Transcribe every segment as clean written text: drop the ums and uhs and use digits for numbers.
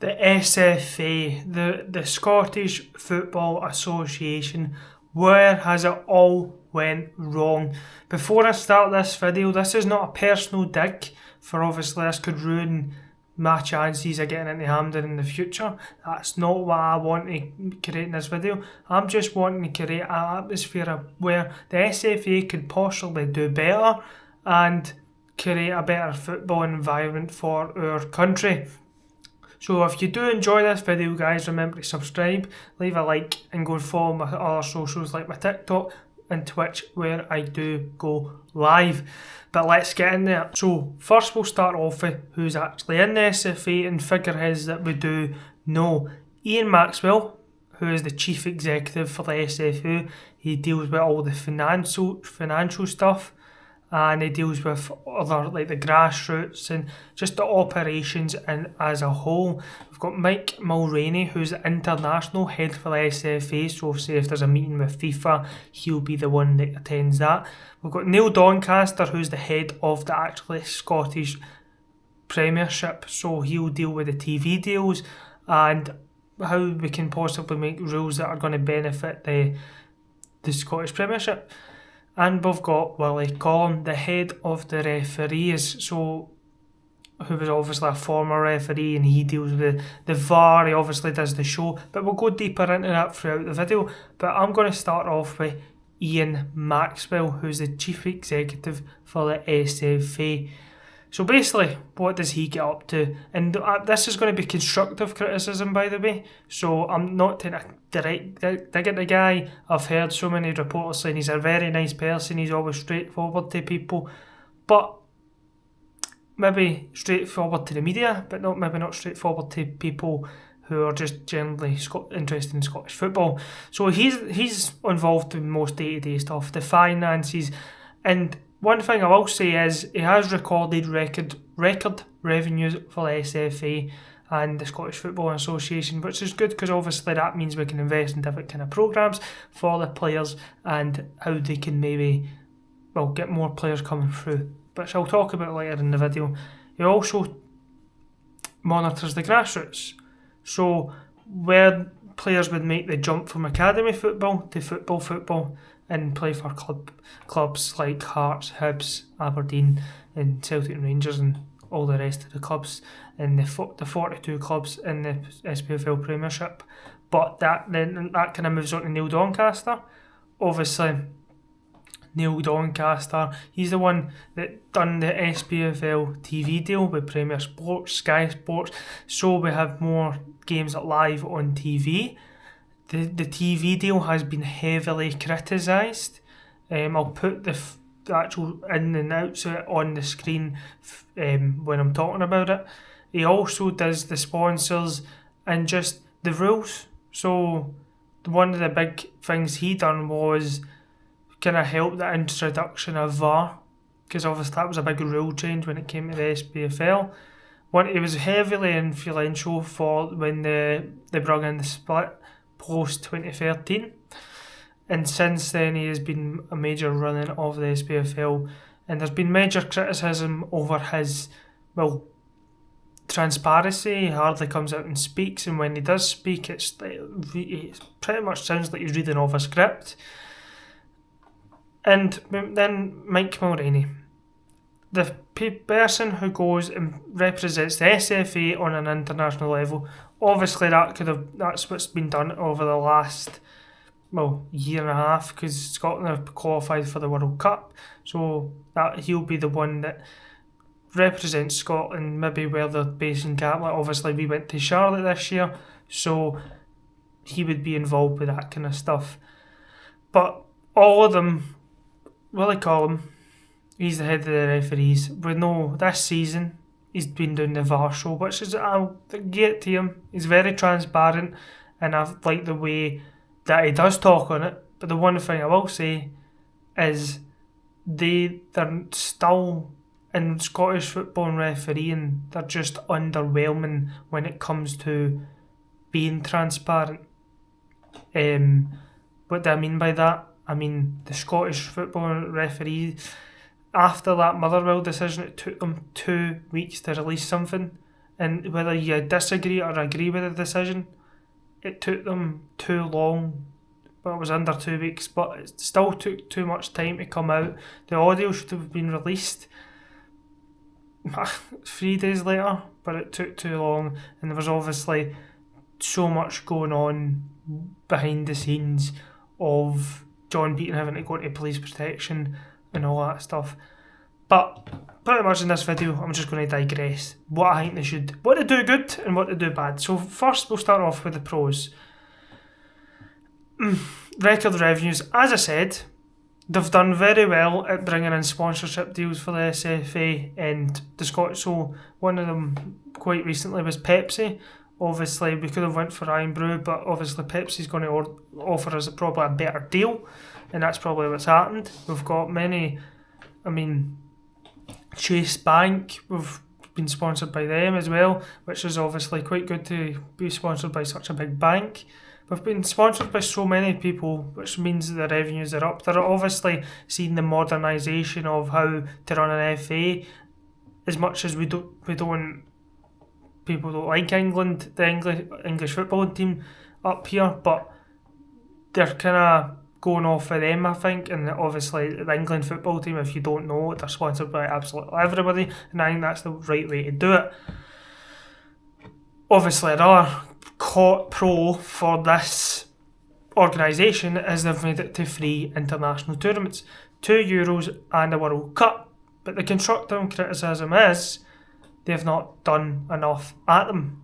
The SFA, the Scottish Football Association, where has it all went wrong? Before I start this video, this is not a personal dig, for obviously this could ruin my chances of getting into Hampden in the future. That's not what I want to create in this video. I'm just wanting to create an atmosphere where the SFA could possibly do better and create a better football environment for our country. So if you do enjoy this video, guys, remember to subscribe, leave a like, and go and follow my other socials like my TikTok and Twitch, where I do go live. But let's get in there. So first we'll start off with who's actually in the SFA and figureheads that we do know. Ian Maxwell, who is the chief executive for the SFA, he deals with all the financial stuff, and he deals with other, like the grassroots and just the operations and as a whole. We've got Mike Mulroney, who's the international head for the SFA, so say if there's a meeting with FIFA, he'll be the one that attends that. We've got Neil Doncaster, who's the head of the actually Scottish Premiership, so he'll deal with the TV deals and how we can possibly make rules that are going to benefit the Scottish Premiership. And we've got Willie Collum, the head of the referees, so who was obviously a former referee, and he deals with the VAR, he obviously does the show, but we'll go deeper into that throughout the video. But I'm going to start off with Ian Maxwell, who's the chief executive for the SFA. So basically, what does he get up to? And this is going to be constructive criticism, by the way. So I'm not taking a direct dig at the guy. I've heard so many reports saying he's a very nice person. He's always straightforward to people. But maybe straightforward to the media, but maybe not straightforward to people who are just generally interested in Scottish football. So he's involved in most day-to-day stuff, the finances, and one thing I will say is he has recorded record revenues for the SFA and the Scottish Football Association, which is good because obviously that means we can invest in different kind of programmes for the players and how they can maybe, well, get more players coming through, which I'll talk about later in the video. He also monitors the grassroots, so where players would make the jump from academy football to football and play for clubs like Hearts, Hibs, Aberdeen and Celtic and Rangers and all the rest of the clubs and the 42 clubs in the SPFL Premiership. But that kind of moves on to Neil Doncaster. Obviously, Neil Doncaster, he's the one that done the SPFL TV deal with Premier Sports, Sky Sports, so we have more games live on TV. The TV deal has been heavily criticised. I'll put the actual in and outs on the screen when I'm talking about it. He also does the sponsors and just the rules. So one of the big things he done was kind of help the introduction of VAR, because obviously that was a big rule change when it came to the SPFL. It was heavily influential for when they brought in the split post 2013, and since then he has been a major running of the SPFL, and there's been major criticism over his, well, transparency. He hardly comes out and speaks, and when he does speak it pretty much sounds like he's reading off a script. And then Mike Mulroney, the person who goes and represents the SFA on an international level. Obviously that's what's been done over the last, well, year and a half, because Scotland have qualified for the World Cup, so that he'll be the one that represents Scotland, maybe where they're based in Gatwick. Obviously we went to Charlotte this year, so he would be involved with that kind of stuff. But all of them, Willie Collum, he's the head of the referees. We know this season he's been doing the VAR show, which is, I'll get to him, he's very transparent, and I like the way that he does talk on it. But the one thing I will say is they're still, in Scottish football and refereeing, they're just underwhelming when it comes to being transparent. What do I mean by that? I mean, the Scottish football referees, after that Motherwell decision, it took them 2 weeks to release something, and whether you disagree or agree with the decision, it took them too long. Well, it was under 2 weeks, but it still took too much time to come out. The audio should have been released 3 days later, but it took too long, and there was obviously so much going on behind the scenes of John Beaton having to go into police protection and all that stuff. But pretty much in this video, I'm just going to digress what I think they should, what they do good and what they do bad. So first, we'll start off with the pros. Record revenues, as I said, they've done very well at bringing in sponsorship deals for the SFA and the Scottish. So one of them quite recently was Pepsi. Obviously, we could have went for Iron Brew, but obviously Pepsi's going to offer us probably a better deal, and that's probably what's happened. We've got many, Chase Bank, we've been sponsored by them as well, which is obviously quite good to be sponsored by such a big bank. We've been sponsored by so many people, which means the revenues are up. They're obviously seeing the modernisation of how to run an FA. As much as people don't like England, the English football team up here, but they're kind of going off of them, I think. And obviously the England football team, if you don't know, they're sponsored by absolutely everybody, and I think that's the right way to do it. Obviously another pro for this organisation is they've made it to 3 international tournaments, 2 Euros and a World Cup, but the constructive criticism is they've not done enough at them.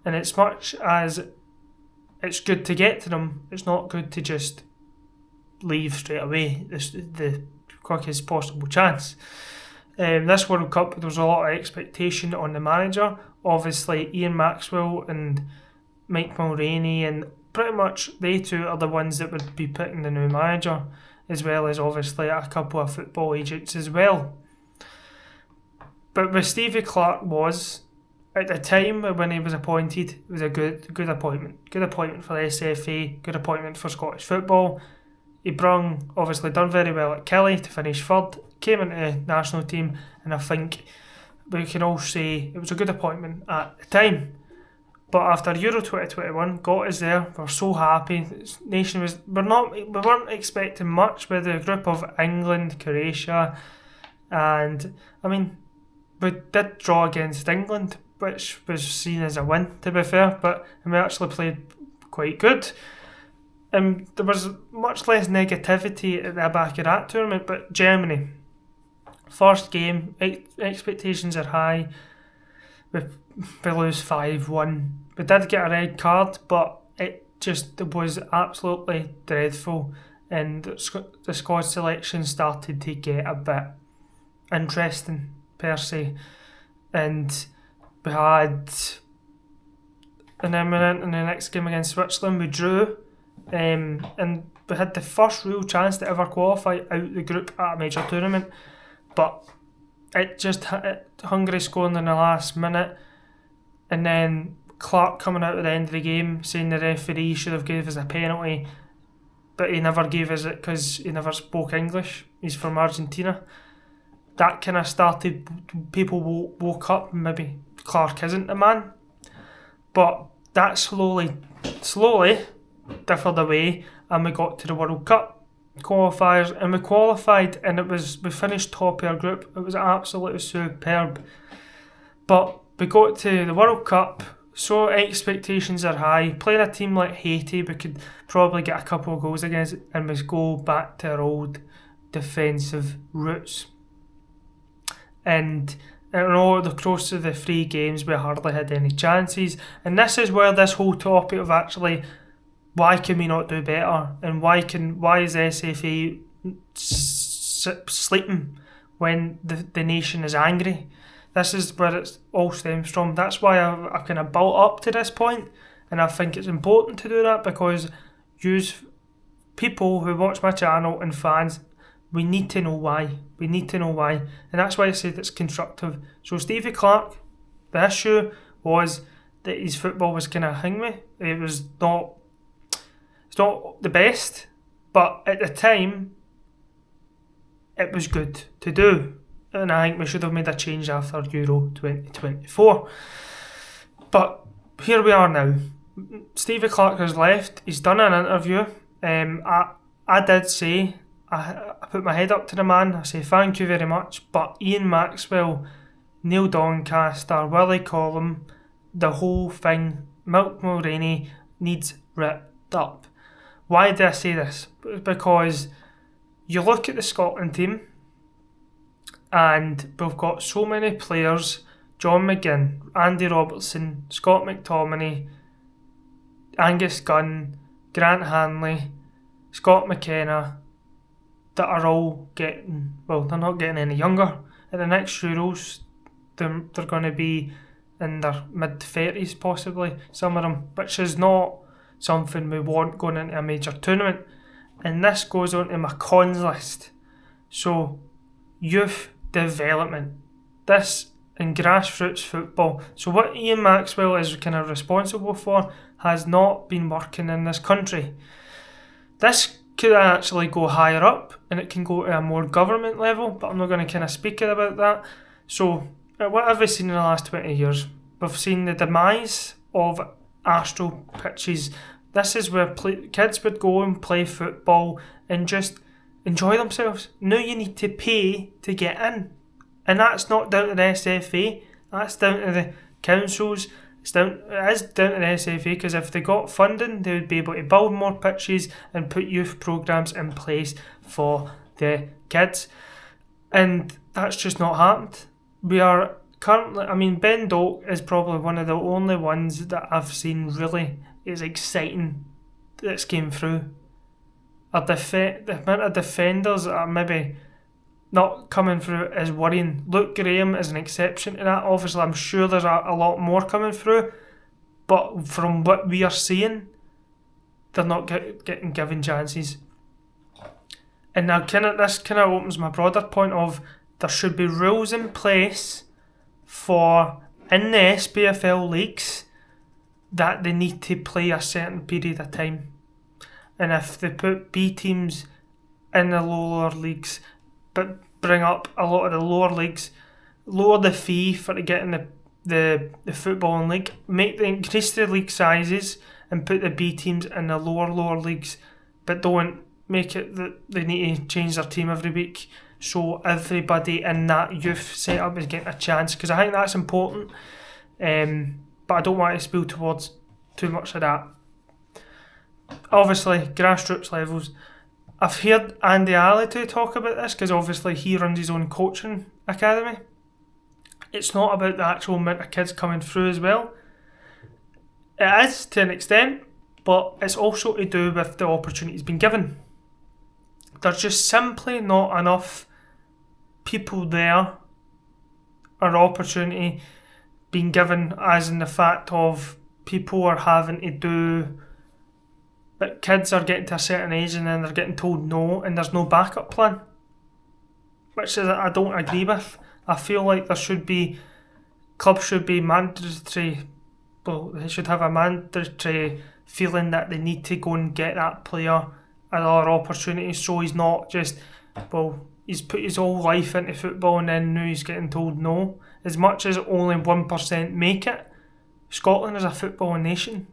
And as much as it's good to get to them, it's not good to just leave straight away, the quickest possible chance. This World Cup, there was a lot of expectation on the manager. Obviously Ian Maxwell and Mike Mulroney, and pretty much they two are the ones that would be picking the new manager, as well as obviously a couple of football agents as well. But with Stevie Clarke was, at the time when he was appointed, it was a good appointment. Good appointment for the SFA, good appointment for Scottish football. He obviously done very well at Kelly to finish third, came into the national team, and I think we can all say it was a good appointment at the time. But after Euro 2021, got us there, we're so happy. We weren't expecting much with the group of England, Croatia, and we did draw against England, which was seen as a win, to be fair, but we actually played quite good. There was much less negativity at the back of that tournament, but Germany, first game, expectations are high. We lose 5-1. We did get a red card, but it just was absolutely dreadful, and the squad selection started to get a bit interesting per se. And we had, and then we went in the next game against Switzerland, we drew, and we had the first real chance to ever qualify out the group at a major tournament, but it just hit Hungary scoring in the last minute, and then Clark coming out at the end of the game saying the referee should have gave us a penalty, but he never gave us it because he never spoke English. He's from Argentina. That kind of started, people woke up, maybe Clark isn't the man, but that slowly differed away, and we got to the World Cup qualifiers, and we qualified, and we finished top of our group. It was absolutely superb. But we got to the World Cup, so expectations are high. Playing a team like Haiti, we could probably get a couple of goals against it, and we go back to our old defensive roots. And the close to the 3 games, we hardly had any chances. And this is where this whole topic of actually, why can we not do better, and why is SFA sleeping when the nation is angry? This is where it all stems from. That's why I kind of built up to this point, and I think it's important to do that, because people who watch my channel and fans, we need to know why. We need to know why, and that's why I said it's constructive. So Stevie Clarke, the issue was that his football was kind of hanging. It's not the best, but at the time, it was good to do. And I think we should have made a change after Euro 2024. But here we are now. Stevie Clarke has left. He's done an interview. I did say, I put my head up to the man. I say thank you very much. But Ian Maxwell, Neil Doncaster, Willie Collum, the whole thing, Milk Mulroney needs ripped up. Why do I say this? Because you look at the Scotland team and we've got so many players, John McGinn, Andy Robertson, Scott McTominay, Angus Gunn, Grant Hanley, Scott McKenna, that are all getting, well, they're not getting any younger. At the next Euros, they're going to be in their mid-30s possibly, some of them, which is not something we want going into a major tournament. And this goes on to my cons list. So, youth development. This in grassroots football. So what Ian Maxwell is kind of responsible for has not been working in this country. This could actually go higher up and it can go to a more government level, but I'm not going to kind of speak about that. So what have we seen in the last 20 years? We've seen the demise of astro pitches. This is where kids would go and play football and just enjoy themselves. Now you need to pay to get in. And that's not down to the SFA, that's down to the councils. It is down to the SFA, because if they got funding, they would be able to build more pitches and put youth programmes in place for the kids. And that's just not happened. We are currently, Ben Doak is probably one of the only ones that I've seen really is exciting that's came through. The amount of defenders that are maybe not coming through is worrying. Luke Graham is an exception to that. Obviously, I'm sure there's a lot more coming through, but from what we are seeing, they're not getting given chances. And now this kind of opens my broader point of there should be rules in place for, in the SPFL leagues, that they need to play a certain period of time. And if they put B teams in the lower leagues, but bring up a lot of the lower leagues, lower the fee for getting the football league, increase the league sizes and put the B teams in the lower leagues, but don't make it that they need to change their team every week, so everybody in that youth setup is getting a chance, because I think that's important. But I don't want to spill towards too much of that. Obviously, grassroots levels. I've heard Andy Alley talk about this, because obviously he runs his own coaching academy. It's not about the actual amount of kids coming through as well. It is to an extent, but it's also to do with the opportunities being given. There's just simply not enough people there, or opportunity being given, as in the fact of people are having to do, that kids are getting to a certain age and then they're getting told no, and there's no backup plan, which is I don't agree with. I feel like clubs should be mandatory. Well, they should have a mandatory feeling that they need to go and get that player another opportunity, so he's not just, he's put his whole life into football and then now he's getting told no. As much as only 1% make it, Scotland is a football nation.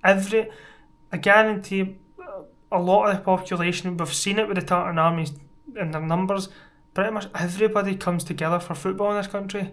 I guarantee a lot of the population, we've seen it with the Tartan Armies and their numbers, pretty much everybody comes together for football in this country.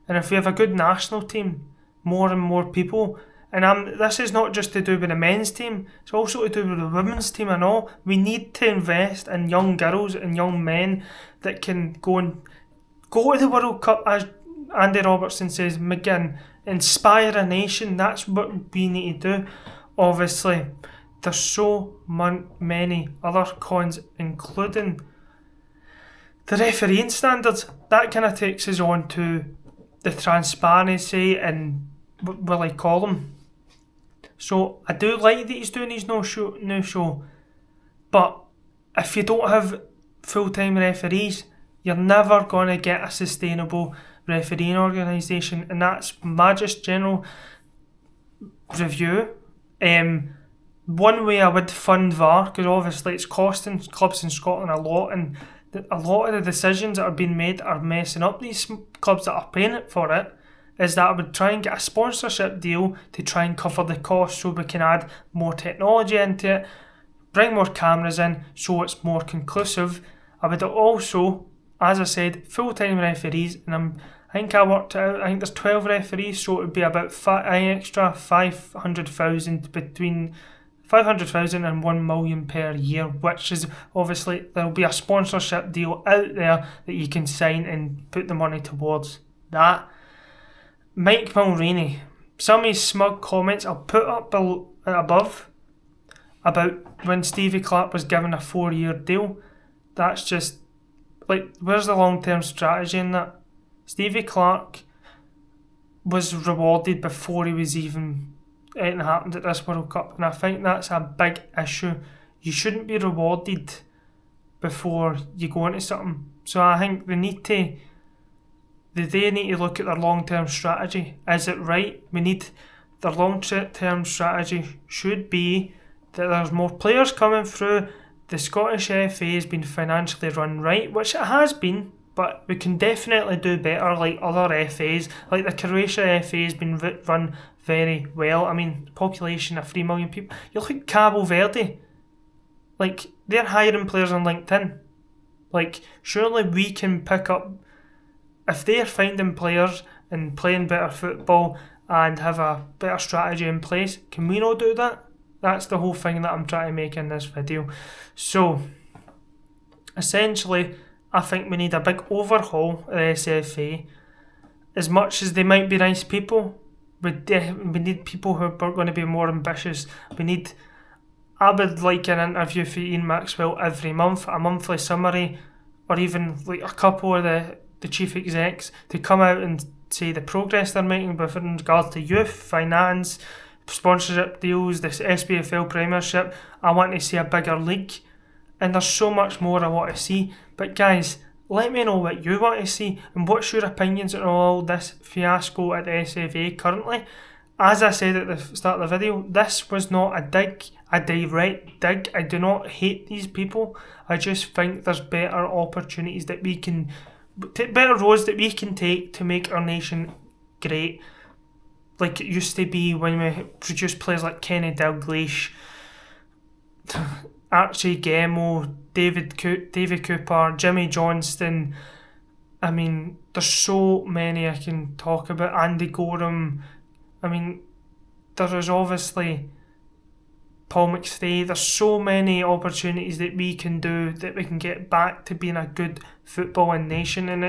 And if we have a good national team, more and more people, and this is not just to do with the men's team, it's also to do with the women's team and all. We need to invest in young girls and young men that can go to the World Cup, as Andy Robertson says, McGinn, inspire a nation. That's what we need to do. Obviously, there's so many other cons, including the refereeing standards. That kind of takes us on to the transparency and Willie Collum. So I do like that he's doing his new show, but if you don't have full-time referees, you're never going to get a sustainable refereeing organisation, and that's my just general review. One way I would fund VAR, because obviously it's costing clubs in Scotland a lot, and a lot of the decisions that are being made are messing up these clubs that are paying for it, is that I would try and get a sponsorship deal to try and cover the cost so we can add more technology into it, bring more cameras in so it's more conclusive. I would also, as I said, full-time referees, and I think I worked it out, I think there's 12 referees, so it would be about an extra 500,000, between 500,000 and 1 million per year, which is obviously, there'll be a sponsorship deal out there that you can sign and put the money towards that. Mike Mulroney, some of his smug comments I'll put up above about when Stevie Clarke was given a 4-year deal. That's just, like, where's the long-term strategy in that? Stevie Clarke was rewarded before he was even anything happened at this World Cup, and I think that's a big issue. You shouldn't be rewarded before you go into something. So I think they need to look at their long-term strategy. Is it right? Their long-term strategy should be that there's more players coming through. The Scottish FA has been financially run right, which it has been, but we can definitely do better, like other FAs. Like the Croatia FA has been run very well. I mean, population of 3 million people. You look at Cabo Verde, like, they're hiring players on LinkedIn. Like, surely we can pick up, if they're finding players and playing better football and have a better strategy in place, can we not do that? That's the whole thing that I'm trying to make in this video. So, essentially, I think we need a big overhaul of the SFA. As much as they might be nice people, we need people who are going to be more ambitious. I would like an interview for Ian Maxwell every month, a monthly summary, or even like a couple of the chief execs to come out and say the progress they're making with regards to youth, finance, sponsorship deals, this SPFL Premiership. I want to see a bigger league, and there's so much more I want to see. But guys, let me know what you want to see and what's your opinions on all this fiasco at the SFA currently. As I said at the start of the video, this was not a direct dig. I do not hate these people. I just think there's better opportunities that we can, better roads that we can take to make our nation great. Like it used to be when we produced players like Kenny Dalglish, Archie Gemmo, David Cooper, Jimmy Johnston. I mean, there's so many I can talk about. Andy Gorham. I mean, there is obviously Paul McStay. There's so many opportunities that we can do, that we can get back to being a good footballing nation. And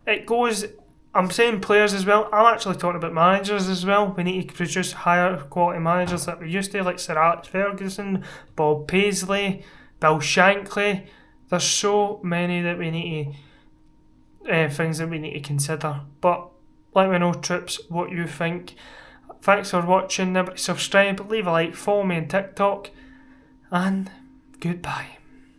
it goes, I'm saying players as well, I'm actually talking about managers as well. We need to produce higher quality managers that we used to, like Sir Alex Ferguson, Bob Paisley, Bill Shankly. There's so many that we need to, things that we need to consider. But let me know, troops, what you think. Thanks for watching. Subscribe, leave a like, follow me on TikTok, and goodbye.